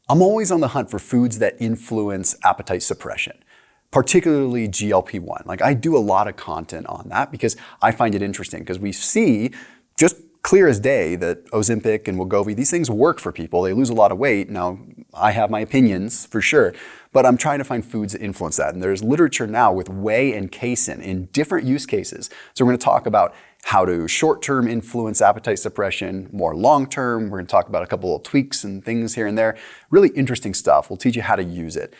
I'm always on the hunt for foods that influence appetite suppression, particularly GLP-1. Like I do a lot of content on that because I find it interesting because we see just clear as day that Ozempic and Wegovy, these things work for people. They lose a lot of weight. Now, I have my opinions for sure, but I'm trying to find foods that influence that. And there's literature now with whey and casein in different use cases. So we're going to talk about how to short-term influence appetite suppression, more long-term. We're going to talk about a couple of tweaks and things here and there. Really interesting stuff. We'll teach you how to use it.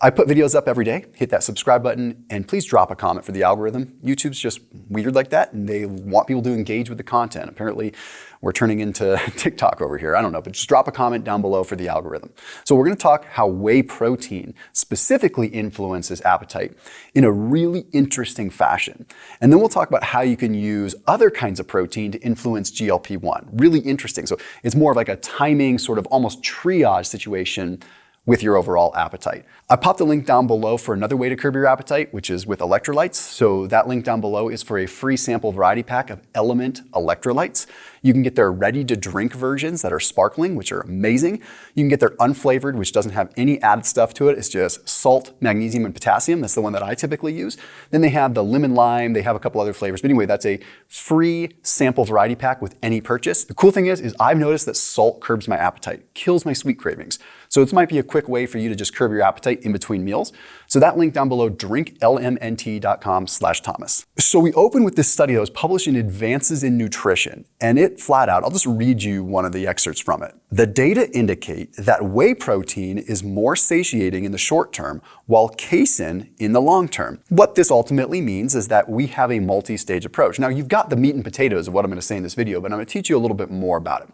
I put videos up every day. Hit that subscribe button and please drop a comment for the algorithm. YouTube's just weird like that and they want people to engage with the content. Apparently we're turning into TikTok over here. I don't know, but just drop a comment down below for the algorithm. So we're going to talk how whey protein specifically influences appetite in a really interesting fashion. And then we'll talk about how you can use other kinds of protein to influence GLP-1. Really interesting. So it's more of like a timing, sort of almost triage situation with your overall appetite. I popped a link down below for another way to curb your appetite, which is with electrolytes. So that link down below is for a free sample variety pack of LMNT electrolytes. You can get their ready to drink versions that are sparkling, which are amazing. You can get their unflavored, which doesn't have any added stuff to it. It's just salt, magnesium, and potassium. That's the one that I typically use. Then they have the lemon lime. They have a couple other flavors. But anyway, that's a free sample variety pack with any purchase. The cool thing is I've noticed that salt curbs my appetite, kills my sweet cravings. So this might be a quick way for you to just curb your appetite in between meals. So that link down below, drinklmnt.com/Thomas. So we open with this study that was published in Advances in Nutrition, and it flat out, I'll just read you one of the excerpts from it. The data indicate that whey protein is more satiating in the short term, while casein in the long term. What this ultimately means is that we have a multi-stage approach. Now you've got the meat and potatoes of what I'm going to say in this video, but I'm going to teach you a little bit more about it.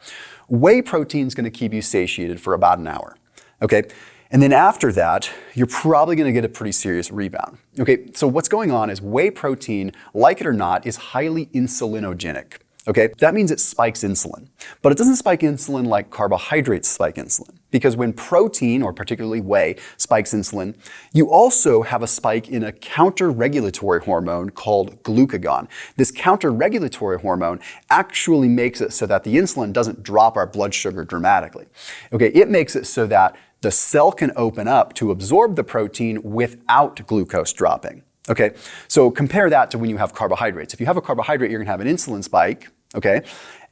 Whey protein is going to keep you satiated for about an hour. Okay, and then after that, you're probably going to get a pretty serious rebound. Okay, so what's going on is whey protein, like it or not, is highly insulinogenic. Okay, that means it spikes insulin, but it doesn't spike insulin like carbohydrates spike insulin. Because when protein, or particularly whey, spikes insulin, you also have a spike in a counter-regulatory hormone called glucagon. This counter-regulatory hormone actually makes it so that the insulin doesn't drop our blood sugar dramatically. Okay, it makes it so that the cell can open up to absorb the protein without glucose dropping. Okay, so compare that to when you have carbohydrates. If you have a carbohydrate, you're gonna have an insulin spike, okay?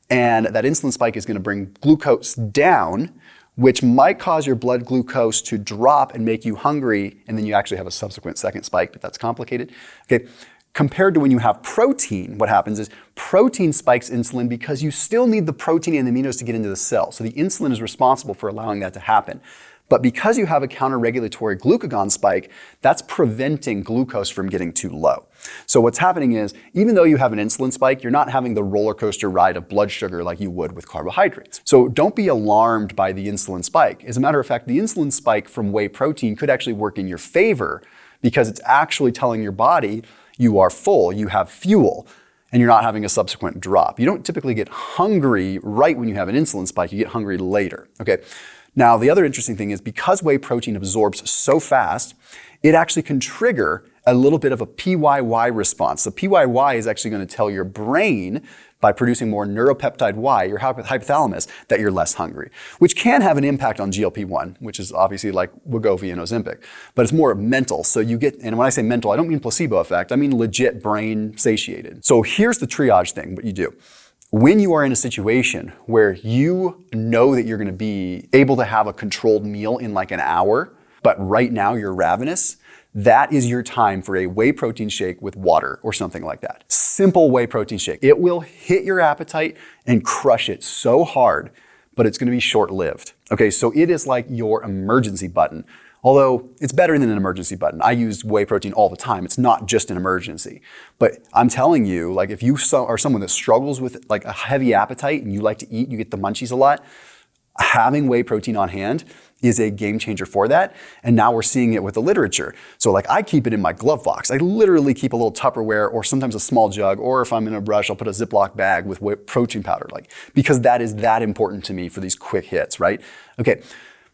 And that insulin spike is gonna bring glucose down, which might cause your blood glucose to drop and make you hungry, and then you actually have a subsequent second spike, but that's complicated. Okay, compared to when you have protein, what happens is protein spikes insulin because you still need the protein and the aminos to get into the cell. So the insulin is responsible for allowing that to happen. But because you have a counter-regulatory glucagon spike, that's preventing glucose from getting too low. So what's happening is, even though you have an insulin spike, you're not having the roller coaster ride of blood sugar like you would with carbohydrates. So don't be alarmed by the insulin spike. As a matter of fact, the insulin spike from whey protein could actually work in your favor because it's actually telling your body you are full, you have fuel, and you're not having a subsequent drop. You don't typically get hungry right when you have an insulin spike, you get hungry later, okay? Now, the other interesting thing is because whey protein absorbs so fast, it actually can trigger a little bit of a PYY response. The PYY is actually going to tell your brain, by producing more neuropeptide Y, your hypothalamus, that you're less hungry, which can have an impact on GLP-1, which is obviously like Wegovy and Ozempic, but it's more mental. So you get, and when I say mental, I don't mean placebo effect, I mean legit brain satiated. So here's the triage thing, what you do. When you are in a situation where you know that you're going to be able to have a controlled meal in like an hour, but right now you're ravenous, that is your time for a whey protein shake with water or something like that. Simple whey protein shake. It will hit your appetite and crush it so hard, but it's going to be short-lived. Okay, so it is like your emergency button. Although it's better than an emergency button. I use whey protein all the time. It's not just an emergency. But I'm telling you, like if you are someone that struggles with like a heavy appetite and you like to eat, you get the munchies a lot, having whey protein on hand is a game changer for that. And now we're seeing it with the literature. So like I keep it in my glove box. I literally keep a little Tupperware or sometimes a small jug, or if I'm in a rush, I'll put a Ziploc bag with whey protein powder, like, because that is that important to me for these quick hits, right? Okay.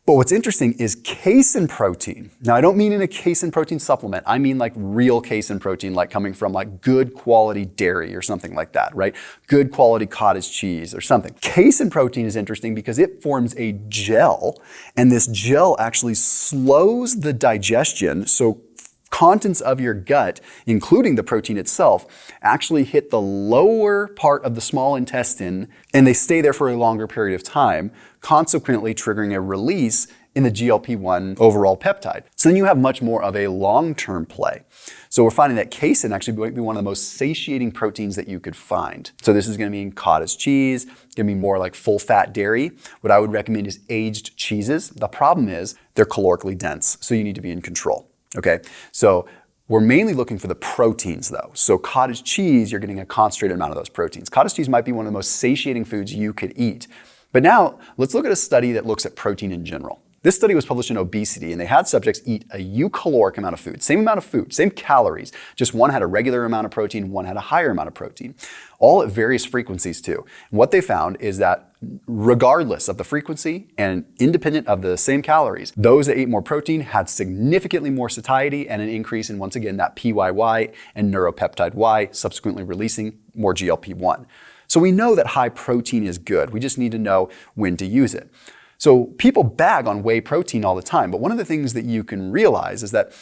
But what's interesting is casein protein. Now, I don't mean in a casein protein supplement. I mean like real casein protein, like coming from like good quality dairy or something like that, right? Good quality cottage cheese or something. Casein protein is interesting because it forms a gel, and this gel actually slows the digestion. So contents of your gut, including the protein itself, actually hit the lower part of the small intestine, and they stay there for a longer period of time, consequently triggering a release in the GLP-1 overall peptide. So then you have much more of a long-term play. So we're finding that casein actually might be one of the most satiating proteins that you could find. So this is going to be in cottage cheese, going to be more like full-fat dairy. What I would recommend is aged cheeses. The problem is they're calorically dense, so you need to be in control. Okay, so we're mainly looking for the proteins though. So cottage cheese, you're getting a concentrated amount of those proteins. Cottage cheese might be one of the most satiating foods you could eat. But now let's look at a study that looks at protein in general. This study was published in Obesity, and they had subjects eat a eucaloric amount of food, same calories, just one had a regular amount of protein, one had a higher amount of protein, all at various frequencies too. And what they found is that regardless of the frequency and independent of the same calories, those that ate more protein had significantly more satiety and an increase in, once again, that PYY and neuropeptide Y, subsequently releasing more GLP-1. So we know that high protein is good. We just need to know when to use it. So people bag on whey protein all the time, but one of the things that you can realize is that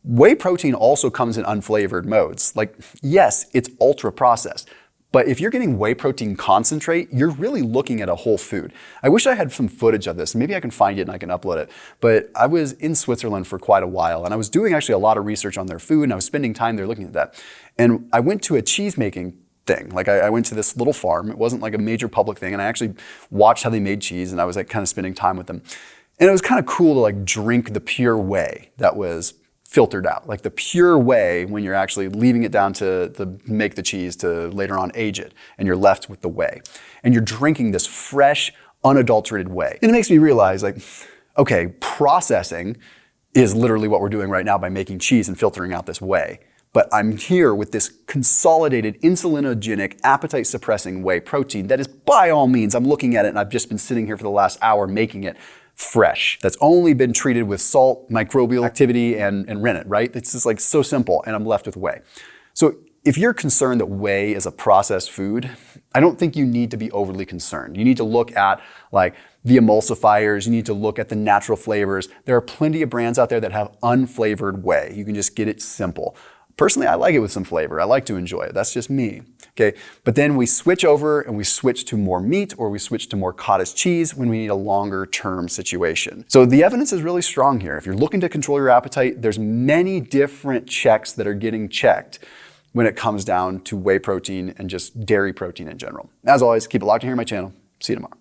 whey protein also comes in unflavored modes. Like, yes, it's ultra processed, but if you're getting whey protein concentrate, you're really looking at a whole food. I wish I had some footage of this. Maybe I can find it and I can upload it. But I was in Switzerland for quite a while, and I was doing actually a lot of research on their food, and I was spending time there looking at that. And I went to a cheese making thing. Like I went to this little farm. It wasn't like a major public thing, and I actually watched how they made cheese, and I was like kind of spending time with them. And it was kind of cool to like drink the pure whey that was filtered out, like the pure whey when you're actually leaving it down to make the cheese to later on age it, and you're left with the whey. And you're drinking this fresh, unadulterated whey. And it makes me realize like, okay, processing is literally what we're doing right now by making cheese and filtering out this whey. But I'm here with this consolidated insulinogenic, appetite-suppressing whey protein that is, by all means, I'm looking at it and I've just been sitting here for the last hour making it fresh. That's only been treated with salt, microbial activity, and rennet, right? It's just like so simple, and I'm left with whey. So if you're concerned that whey is a processed food, I don't think you need to be overly concerned. You need to look at like the emulsifiers, you need to look at the natural flavors. There are plenty of brands out there that have unflavored whey. You can just get it simple. Personally, I like it with some flavor. I like to enjoy it. That's just me, okay? But then we switch over and we switch to more meat, or we switch to more cottage cheese when we need a longer term situation. So the evidence is really strong here. If you're looking to control your appetite, there's many different checks that are getting checked when it comes down to whey protein and just dairy protein in general. As always, keep it locked in here on my channel. See you tomorrow.